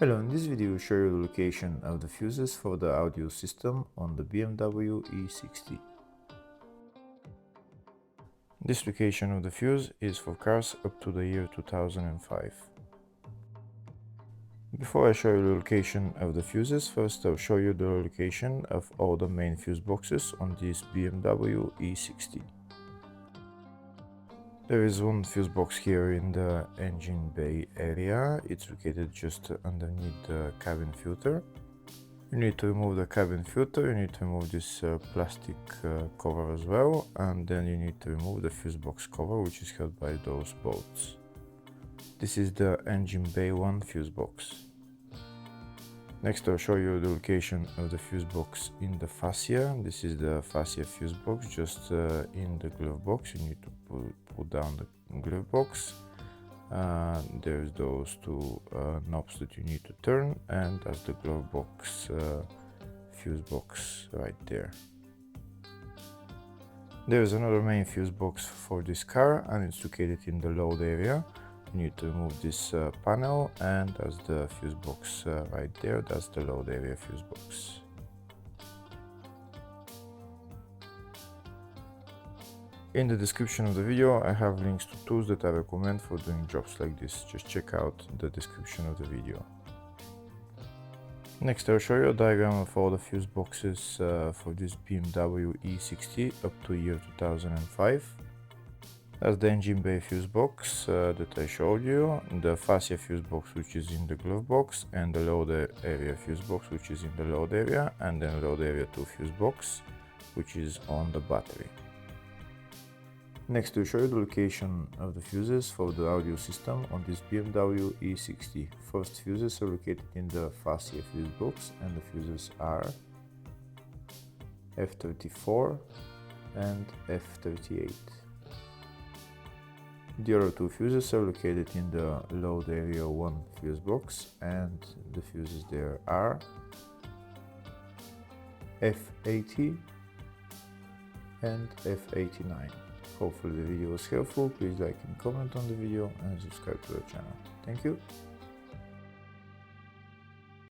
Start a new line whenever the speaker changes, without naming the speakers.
Hello, in this video we show you the location of the fuses for the audio system on the BMW E60. This location of the fuse is for cars up to the year 2005. Before I show you the location of the fuses, first I'll show you the location of all the main fuse boxes on this BMW E60. There is one fuse box here in the engine bay area. It's located just underneath the cabin filter. You need to remove the cabin filter, you need to remove this plastic cover as well, and then you need to remove the fuse box cover, which is held by those bolts. This is the engine bay 1 fuse box. Next I'll show you the location of the fuse box in the fascia. This is the fascia fuse box, just in the glove box. You need to pull down the glove box. There's those two knobs that you need to turn, and that's the glove box fuse box right there. There's another main fuse box for this car, and it's located in the load area. You need to remove this panel, and that's the fuse box right there. That's the load area fuse box. In the description of the video I have links to tools that I recommend for doing jobs like this. Just check out the description of the video. Next I'll show you a diagram of all the fuse boxes for this BMW E60 up to year 2005. That's the engine bay fuse box that I showed you, the fascia fuse box which is in the glove box, and the load area fuse box which is in the load area, and then load area 2 fuse box which is on the battery. Next, to show you the location of the fuses for the audio system on this BMW E60. First, fuses are located in the fascia fuse box, and the fuses are F34 and F38. The other two fuses are located in the load area 1 fuse box, and the fuses there are F80 and F89. Hopefully the video was helpful. Please like and comment on the video and subscribe to the channel. Thank you.